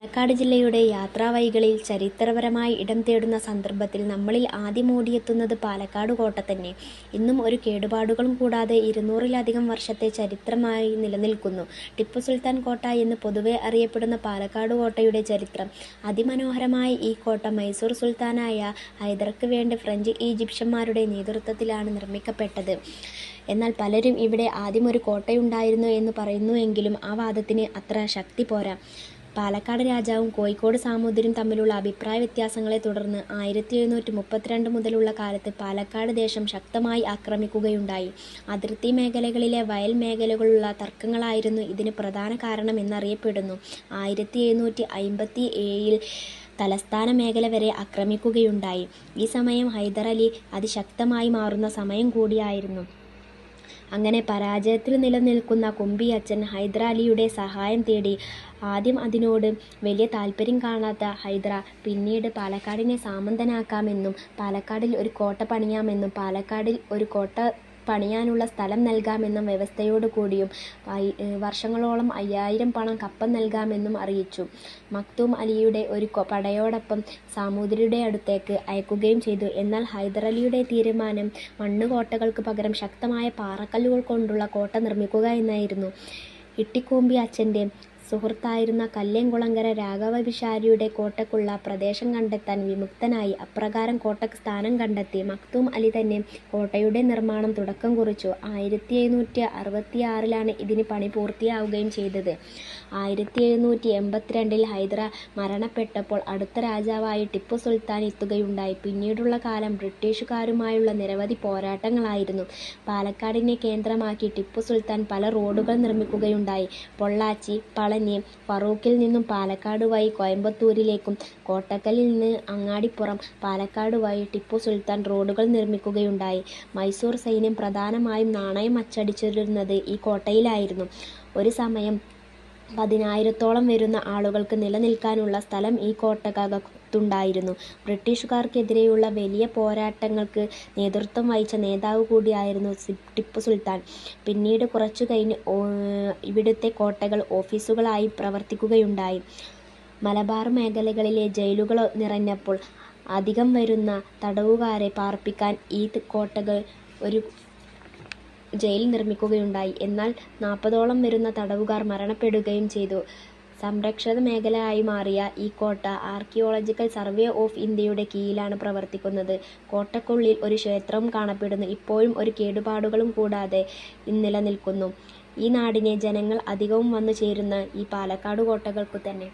പാലക്കാട് ജില്ലയുടെ യാത്രാവഴികളിൽ ചരിത്രപരമായി ഇടം തേടുന്ന സന്ദർഭത്തിൽ നമ്മളിൽ ആദ്യം ഓടിയെത്തുന്നത് പാലക്കാട് കോട്ട തന്നെ. ഇന്നും ഒരു കേടുപാടുകളും കൂടാതെ 200-ലധികം വർഷത്തെ ചരിത്രമായി നിലനിൽക്കുന്നു. ടിപ്പു സുൽത്താൻ കോട്ട എന്ന് പൊതുവെ അറിയപ്പെടുന്ന പാലക്കാട് കോട്ടയുടെ ചരിത്രം. അതിമനോഹരമായ ഈ കോട്ട മൈസൂർ സുൽത്താനായ ഹൈദർക്ക് വേണ്ടി ഫ്രഞ്ച് ഈജിപ്ഷ്യന്മാരുടെ നേതൃത്വത്തിലാണ് നിർമ്മിക്കപ്പെട്ടത്. എന്നാൽ പലരും ഇവിടെ ആദ്യം ഒരു കോട്ടയുണ്ടായിരുന്നു എന്ന് പറയുന്നുവെങ്കിലും ആ വാദത്തിന് അത്ര ശക്തി പോരാ. പാലക്കാട് രാജാവും കോഴിക്കോട് സാമൂതിരിയും തമ്മിലുള്ള അഭിപ്രായ വ്യത്യാസങ്ങളെ തുടർന്ന് 1732 മുതലുള്ള കാലത്ത് പാലക്കാട് ദേശം ശക്തമായി ആക്രമിക്കുകയുണ്ടായി. അതിർത്തി മേഖലകളിലെ വയൽ മേഖലകളുള്ള തർക്കങ്ങളായിരുന്നു ഇതിന് പ്രധാന കാരണമെന്നറിയപ്പെടുന്നു. 1757 തലസ്ഥാന മേഖല വരെ ആക്രമിക്കുകയുണ്ടായി. ഈ സമയം ഹൈദർ അലി അതിശക്തമായി മാറുന്ന സമയം കൂടിയായിരുന്നു. അങ്ങനെ പരാജയത്തിൽ നിലനിൽക്കുന്ന കുമ്പിയച്ചൻ ഹൈദർ അലിയുടെ സഹായം തേടി. ആദ്യം അതിനോട് വലിയ താല്പര്യം കാണാത്ത ഹൈദർ പിന്നീട് പാലക്കാടിനെ സാമന്തനാക്കാമെന്നും പാലക്കാടിൽ ഒരു കോട്ട പണിയാമെന്നും പാലക്കാടിൽ ഒരു കോട്ട പണിയാനുള്ള സ്ഥലം നൽകാമെന്നും വ്യവസ്ഥയോടു കൂടിയും വർഷങ്ങളോളം 5000 പണം കപ്പം നൽകാമെന്നും അറിയിച്ചു. മക്തൂം അലിയുടെ ഒരു പടയോടൊപ്പം സാമൂതിരിയുടെ അടുത്തേക്ക് അയക്കുകയും ചെയ്തു. എന്നാൽ ഹൈദർ അലിയുടെ തീരുമാനം മണ്ണുകോട്ടകൾക്ക് പകരം ശക്തമായ പാറക്കല്ലുകൾ കൊണ്ടുള്ള കോട്ട നിർമ്മിക്കുക എന്നായിരുന്നു. ഇട്ടിക്കോമ്പി അച്ഛൻ്റെ സുഹൃത്തായിരുന്ന കല്ലേംകുളങ്ങര രാഘവവിശാരിയുടെ കോട്ടയ്ക്കുള്ള പ്രദേശം കണ്ടെത്താൻ വിമുക്തനായി. അപ്രകാരം കോട്ടയ്ക്ക് സ്ഥാനം കണ്ടെത്തി മക്തൂം അലി തന്നെ കോട്ടയുടെ നിർമ്മാണം തുടക്കം കുറിച്ചു. 1766 ഇതിന് പണി പൂർത്തിയാവുകയും ചെയ്തത്. 1782 ഹൈദർ മരണപ്പെട്ടപ്പോൾ അടുത്ത രാജാവായി ടിപ്പു സുൽത്താൻ എത്തുകയുണ്ടായി. പിന്നീടുള്ള കാലം ബ്രിട്ടീഷുകാരുമായുള്ള നിരവധി പോരാട്ടങ്ങളായിരുന്നു. പാലക്കാടിനെ കേന്ദ്രമാക്കി ടിപ്പു സുൽത്താൻ പല റോഡുകൾ നിർമ്മിക്കുകയുണ്ടായി. പൊള്ളാച്ചി, പളനി, ഫറൂഖിൽ നിന്നും പാലക്കാട് വഴി കോയമ്പത്തൂരിലേക്കും കോട്ടക്കലിൽ നിന്ന് അങ്ങാടിപ്പുറം പാലക്കാട് വഴി ടിപ്പു സുൽത്താൻ റോഡുകൾ നിർമ്മിക്കുകയുണ്ടായി. മൈസൂർ സൈന്യം പ്രധാനമായും നാണയം അച്ചടിച്ചിരുന്നത് ഈ കോട്ടയിലായിരുന്നു. ഒരു സമയം 10,000-ഓളം വരുന്ന ആളുകൾക്ക് നിലനിൽക്കാനുള്ള സ്ഥലം ഈ കോട്ടക്കകത്തുണ്ടായിരുന്നു. ബ്രിട്ടീഷുകാർക്കെതിരെയുള്ള വലിയ പോരാട്ടങ്ങൾക്ക് നേതൃത്വം വഹിച്ച നേതാവ് കൂടിയായിരുന്നു ടിപ്പു സുൽത്താൻ. പിന്നീട് കുറച്ചു കഴിഞ്ഞ് ഇവിടുത്തെ കോട്ടകൾ ഓഫീസുകളായി പ്രവർത്തിക്കുകയുണ്ടായി. മലബാർ മേഖലകളിലെ ജയിലുകൾ നിറഞ്ഞപ്പോൾ അധികം വരുന്ന തടവുകാരെ പാർപ്പിക്കാൻ ഈ കോട്ടകൾ ഒരു ജയിൽ നിർമ്മിക്കുകയുണ്ടായി. എന്നാൽ 40ഓളം വരുന്ന തടവുകാർ മരണപ്പെടുകയും ചെയ്തു. സംരക്ഷിത മേഖലയായി മാറിയ ഈ കോട്ട ആർക്കിയോളജിക്കൽ സർവേ ഓഫ് ഇന്ത്യയുടെ കീഴിലാണ് പ്രവർത്തിക്കുന്നത്. കോട്ടയ്ക്കുള്ളിൽ ഒരു ക്ഷേത്രവും കാണപ്പെടുന്നു. ഇപ്പോഴും ഒരു കേടുപാടുകളും കൂടാതെ നിലനിൽക്കുന്നു. ഈ നാടിനെ ജനങ്ങൾ അധികവും വന്നു ചേരുന്ന ഈ പാലക്കാട് കോട്ടകൾക്കു തന്നെ.